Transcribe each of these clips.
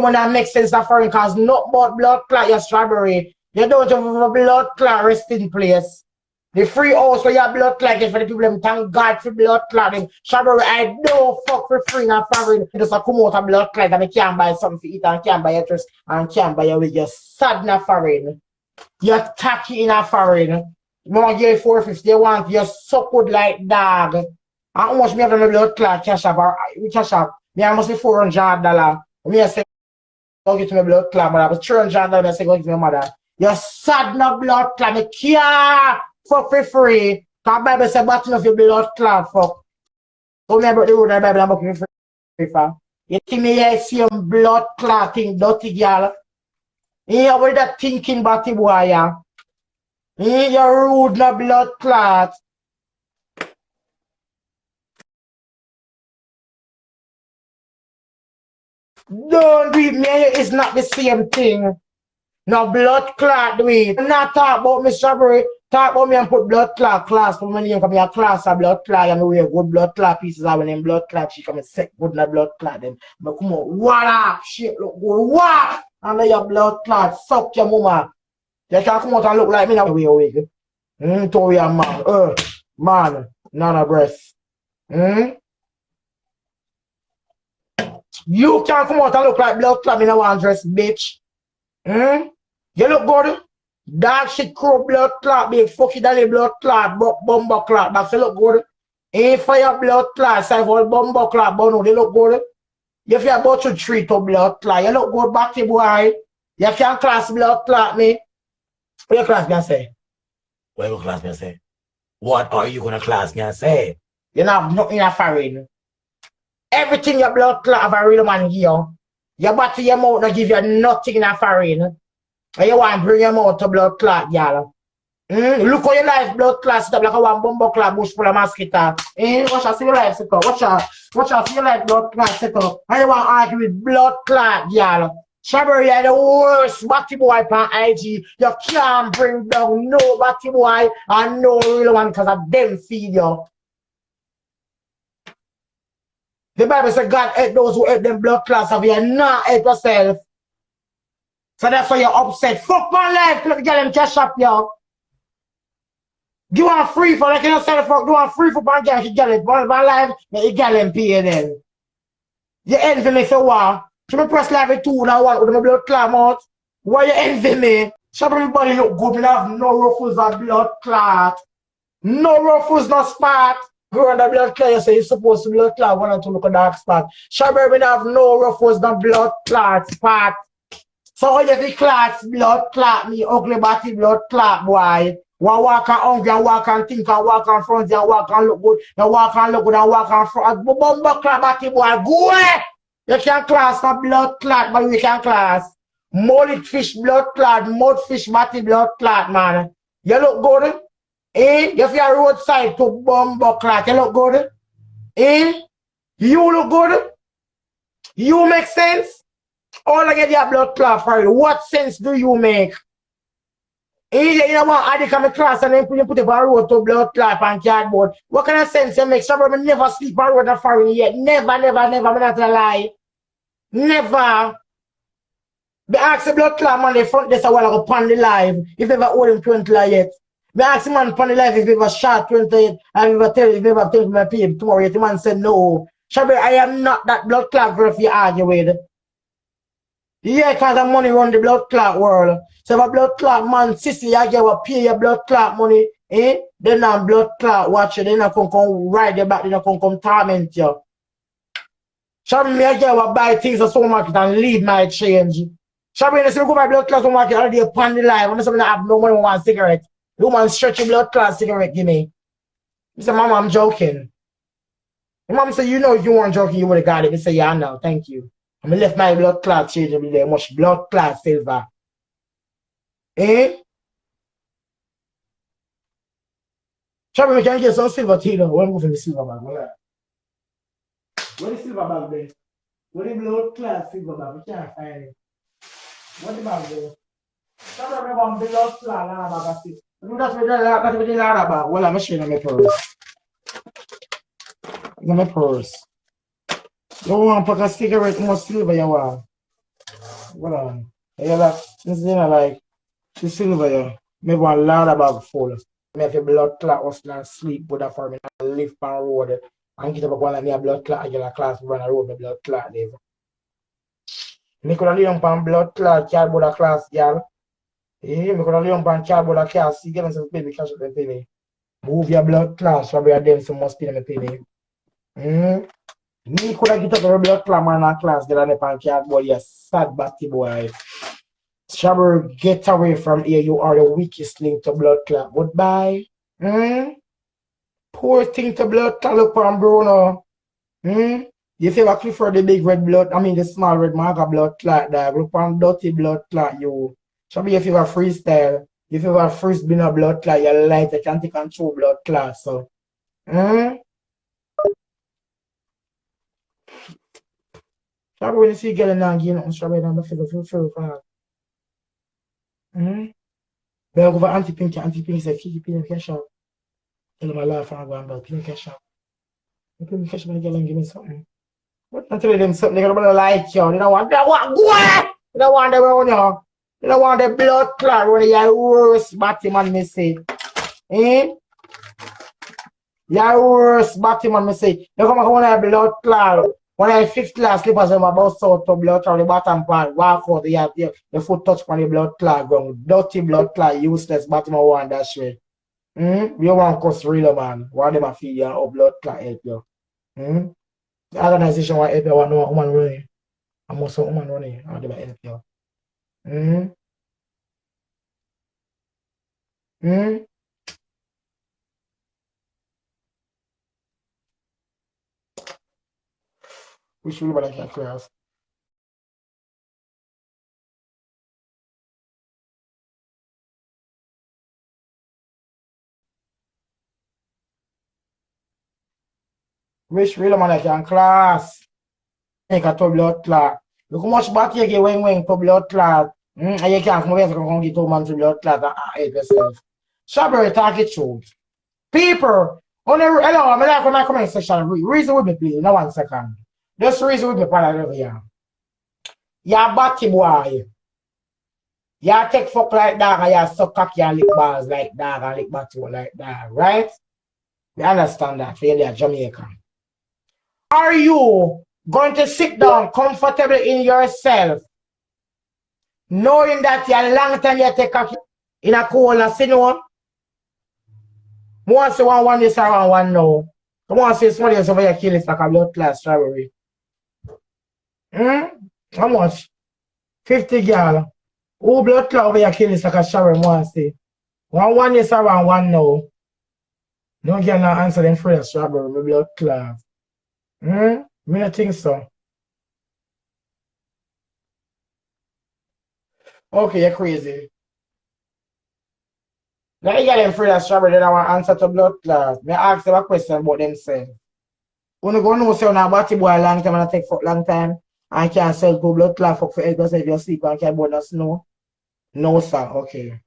When that makes sense of foreign cause not but blood clot your strawberry. You don't have a blood clot resting place. The free house where your blood clot is for the people them thank God for blood clotting. Strawberry I don't fuck for free and foreign. Just a come out of blood clot and I can't buy something to eat and can't buy your dress and can't buy your wig. You're sad in a foreign. You're tacky in a foreign. Mama give you 450 you want you suck good like dog. And how much me have in my blood clot cash up or cash up? Me I must be $400. Me I say go get my blood clot, but I was $300 I say go get my mother. You're sad no blood clot. Me care fuck for free. Cause Bible say bottom of your blood clot fuck. Don't me about the road and Bible I'm looking for free for. You think me here see some blood clotting dirty girl. Yeah, with that thinking body boy yeah. You're rude no blood clot. Don't do it, me. It's not the same thing. No blood clot do it. Not talk about me strawberry. Talk about me and put blood clot class for my name. Come here class of blood clot and we wear good blood clot pieces out when them blood clot she come and set good na blood clot them. But come on, what up? Shit look good. What? And then your blood clot suck your mama. You can't come out and look like me now. We awake. Tory a man. Man, none of breast. You can't come out and look like blood clot in a one dress, bitch. You look good? Dog shit crow blood clot, big fucky dolly blood clot, bumbo clot, that's look good. Ain't fire blood clot, say for bumbo clot, but no, they look good. If you're about to treat a blood clot, you look good, batty boy. You can't class blood clot me. What your class gonna say? What your class gonna say? What are you gonna class gonna say? You don't have nothing in foreign. Everything your blood clot have a real man here. Your body, your mouth, not give you nothing in foreign. And you want to bring your mouth to blood clot, y'all. Look how your life blood clot sit up like a one bumbo clot bush full of mosquito. Watch out, see your life sit up. Watch out, see your life blood clot sit up. And you want to argue with blood clot, y'all. Strawberry, you're the worst batty boy on IG. You can't bring down no batty boy and no real one because of them feed you. The Bible says God hate those who hate them blood clots of you, not hate yourself. So that's why you're upset. Fuck my life, let me get them cash up, yo. Do one free for like you sell fuck, do one free for one girl, she get it. But my life, you get them pay then. You envy me for what? So me press live at 2 now one with my blood clot out. Why you envy me? So everybody look good, me have no ruffles of blood clot. No ruffles, no spot. Go on the blood clot, you say you're supposed to blood clot, one or two look at dark spot. Strawberry we have no ruffles, no blood clot spot. So all you the clots, blood clot me, ugly body blood clot boy. One walk on hungry and walk and think and walk on front and walk and look good, and walk and look good and walk on front. Bumbo clot body boy, go away! You can't class for blood clot, but we can class. Mullet fish blood clot, mudfish body blood clot, man. You look good? If you're roadside to bumbo clot, you look good? You look good? You make sense? All I get your blood clot for you. What sense do you make? You know what? I come to class and then put it on road to blood clot and cardboard. What kind of sense you make? Somebody never sleep on road and foreign yet. Never, I'm not gonna lie. Never. Be ask the blood clot man the front desk while I go pan the live. If ever hold him 20 yet. Be ask the man pan the live if ever shot 20 yet. And if ever tell my pay tomorrow yet. The man said no. Shabby, I am not that blood clot girl if you argue with. Yeah, because the money run the blood clot world. So if a blood clot man, sister, you get what pay your blood clot money, then a blood clot watch you, then I come ride your back, then I come torment you. Shabby, me I get what buy things at supermarket and leave my change. Shabby, you see, go buy blood clot supermarket all day upon the life, and somebody have no money for one cigarette. The woman stretch your blood clot cigarette, give me. He said, Mama, I'm joking. The mom said, you know, if you weren't joking, you would have got it. He said, yeah, I know, thank you. I left my blood clot change every day, much blood clot silver. Shabby, we can get some silver tea though. We'll move in the silver bag. Where the silver bag there? Where the blood clot silver bag? We can't find it. What the bag there? Shabby, we want blood clot bag. That's what the bag. Well, I'm showing you my purse. My purse. You want to put a cigarette more silver you want. Hold on. Yeah, like, this thing like, she silver, yeah. Me one ladder bag full. Me have a blood clot was not sleep with that for me. I live on road and get up one of me a blood clot. I get a class run a road me blood clot there. Me could have lay on blood clot car board a class girl. Eh, me could have lay on car board a car see get some baby cash up the penny. Move your blood clot so we are them some must pay me penny. Hmm. Me could have get up a blood clot man a class get on the pan car board you sad batty boy. Strawberry, get away from here. You are the weakest link to blood clot. Goodbye. Hmm. Poor thing to blood clot look on Bruno. Hmm? You feel like for the big red blood, I mean the small red marker blood clot dog. Look on dirty blood clot you. Probably if you have freestyle, if you have first been a blood clot, you light, you can't take control blood clot. So hmm? Probably when you see getting down again, I'm probably not feel for hmm? Then I go for anti-pink say Keke pin cash out. Tell them I laugh and I go and buy pin cash out. Pin cash out, girl and give me something. But I tell them something, they're gonna like you. They don't want go! They don't want the around you. They don't want the blood clot when you're worse Batman, me say. Eh? You're worse Batman, me say. You come on a blood clot. When I fifth class slippers, I'm about sort of blood on the bottom part. Walk out the foot touch on the blood clot ground. Dirty blood clot, useless Batman one that way. You want cause real man. Why them a feed you or blood clot help you? Hmm? The organization want help you, want no woman running. I'm also woman running. How do I help you? Hmm? Hmm? Which will like that class? Which real man like in class? Make a to blood clot. Look how much back you get when to blood clot. And you can't come over and get 2 months to blood clot and help yourself. Strawberry talk it truth. People, on the hello, I'm like on my comment section. Reason with me, please. No 1 second. Just reason with me, para over here. You're batty boy. You take fuck like that and you suck cocky and lick balls like that and lick batty like that, right? You understand that? You're Jamaican. Are you going to sit down comfortably in yourself, knowing that you're long time you take cocky in a corner, see no? Once you want one this around one now. Come on, say somebody else over here kill it like a blood class strawberry. How much? 50 girl. Who blood clot over here kill it like a strawberry, want to say. One is around one now. Don't get no answer them for the strawberry, my blood clot. Me not think so. Okay, you're crazy. Now you got them afraid of strawberry, they don't want answer to blood clot. Me ask them a question about themselves. When go know say on a body boy long time and I take for long time and can't sell to blood clot fuck for egg yourself you sleep and can't burn the snow. No sir, okay.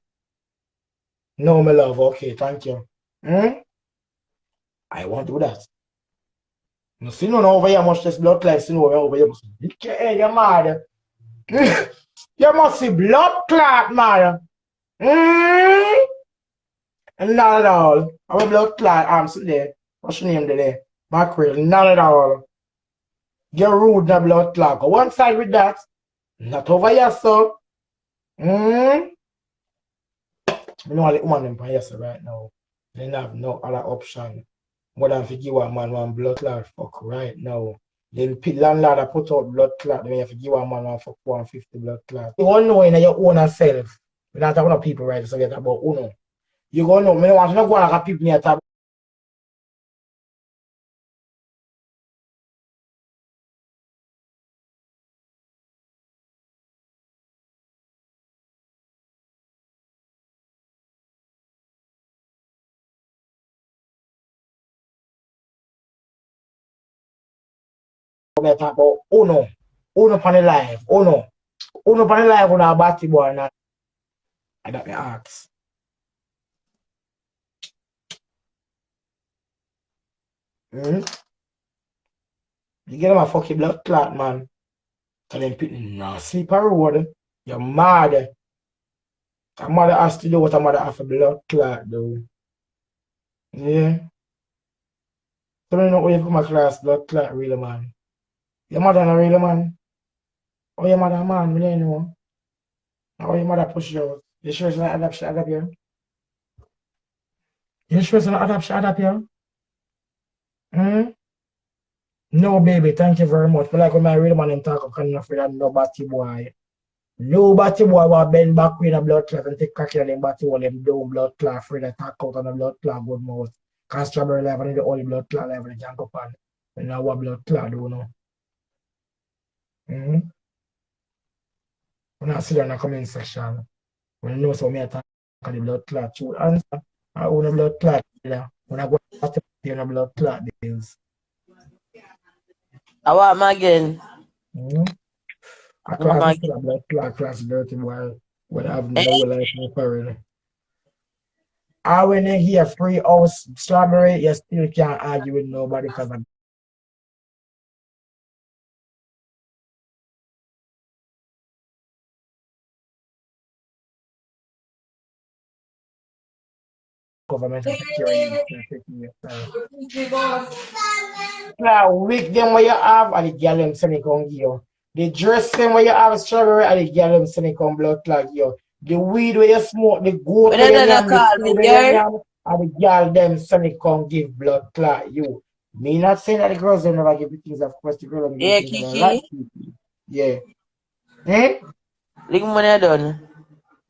No my love, okay, thank you. I won't do that. You see no over here much this blood clot snow over here. You're mad. You must see blood clot, man. Not at all. I'm a blood clot arm sit there. What's your name today? Mackerel. Not at all. You're rude, the blood clot. Go one side with that. Not over here, so. You know, the woman in yes right now. They have no other option more than to give a man one blood clot fuck right now. Then landlord that put out blood clot, then you have to give a man one fuck 150 blood clot. You want to know in your own self. We're not talking about people, right? So get about uno. You go know, me don't want to go like a people near tab. Me talk about uno. Uno pan the life. Uno. Uno pan the life with a batty boy. Not. I got me ask. You get them a fucking blood clot, man. So them people nah sleep a road. You're mad. A mother has to do what a mother has a blood clot do. Yeah. So you know where you come across blood clot really man. Your mother not really man. Oh your mother man, me don't know. How your mother push you out. You sure it's not adapt you? You sure it's not adapt you? Hmm? No baby, thank you very much. But like when my real man and talk, I'm not afraid of no batty boy. No batty boy will bend back with a blood clot and take cocky on them batty one them down blood clot afraid to talk out on the blood clot good mouth. Cause strawberry level is the only blood clot level they can go on. And now what blood clot do know. Mm-hmm. When I see that in the comment section, when you know so me attack the blood clot, you answer. I own a blood clot. When I go to the blood clot bills. I want him again. Mm-hmm. A I want class him is again. still a blood clot class dirty boy. Would have Eh, no life no parent. I when they hear free house strawberry, you still can't argue with nobody because of government and security. Now, wig them where you have and the girl them send it come give you. The dress them where you have strawberry and the girl them send it come blood clot you. The weed where you smoke, the goat when where you another yam, the call me, food where you girl. yam, and the girl them send it come give blood clot you. Me not saying that the girls them never give you things, of course the girl them give you Yeah, things that I like Keke. people. Yeah. Eh? Look money I done.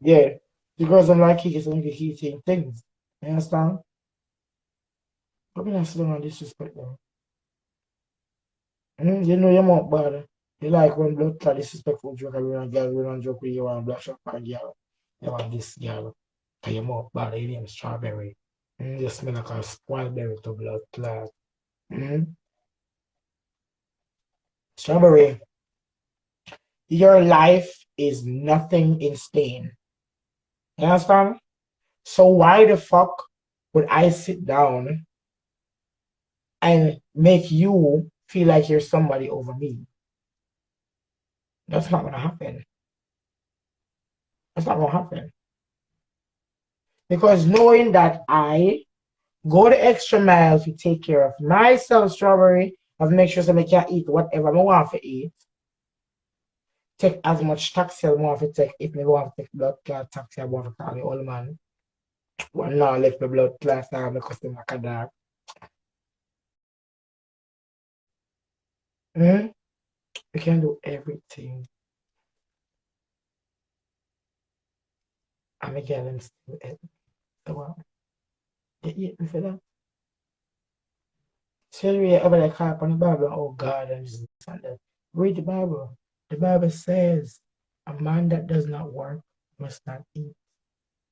Yeah. The girls them like Keke, so they keep saying things. You understand? But me not sit down and disrespect them. You know you're not bad. You like when blood clot disrespectful joke and when a girl when a joke with you and black shot for a girl. You want this girl. Cause you're more bad, your name strawberry. You smell like a spoiled berry to blood clot. Mm? Strawberry, your life is nothing in Spain. You understand? So why the fuck would I sit down and make you feel like you're somebody over me? That's not gonna happen. That's not gonna happen. Because knowing that I go the extra mile to take care of myself, strawberry, and make sure that I can eat whatever I want to eat. Take as much taxi as I want to take. If I want to take blood clot taxi, I want to call the old man. One now left the blood clot now because they make a dog. Mm-hmm. We can do everything. I'm get them still eat. So what? You eat me for that? So you ever like harp on the Bible, oh God, and this and that. Read the Bible. The Bible says a man that does not work must not eat.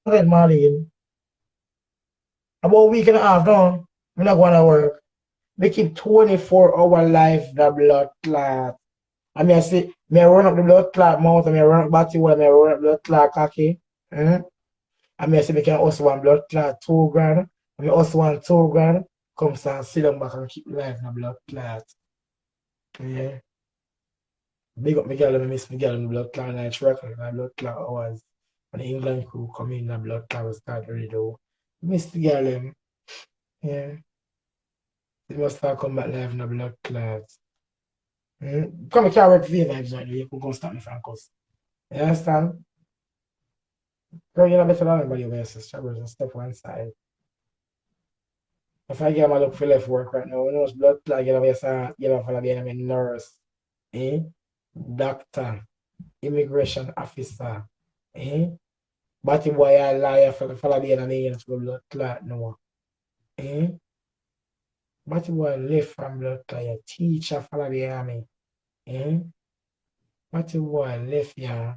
Look at Marlene. About a week and a half now, I'm not going to work. We keep 24-hour life the blood clot. I mean, I say, me run up the blood clot mouth, and me run up body wall, me run up blood clot cocky. Mm? I mean, I say, me can also want blood clot 2 grand. I mean, also want 2 grand. Come and sit down back and keep life in the blood clot. Yeah. Big up my girl, I miss my girl in the blood clot night record, my blood clot hours. When the England crew come in, the blood clot was start to read out. Miss the girl, yeah. They must start come back live in the blood clot. Come and carry the vibes right now. You can go stop me from cuss. You understand? Girl, you're not better than anybody else. Strawberries and step one side. If I get my look for left work right now, you know, it's blood clot, get away, get off of being a nurse, eh? Doctor, immigration officer, eh? Batty boy, I lie for being a name for blood clot, no. Eh? Batty boy, left from blood clot, your teacher for the army, eh? Batty boy, left ya.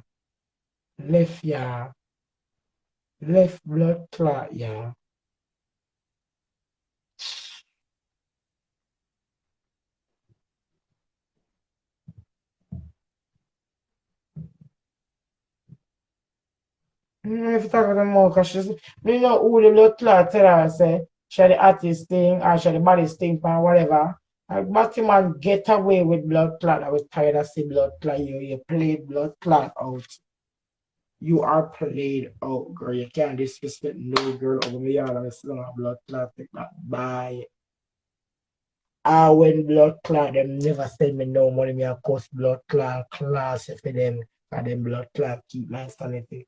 Left blood clot, yeah. If you talk about the more, because she's, you know who the blood clot tell her, say, she had the artist thing, or she had the body thing, or whatever. Like Batman get away with blood clot. I was tired of seeing blood clot. You played blood clot out. You are played out, girl. You can't disrespect no girl over me. All of a sudden, blood clot. Take that. Bye. I when blood clot, them never send me no money. Me a cost blood clot class for them. And them blood clot keep my sanity.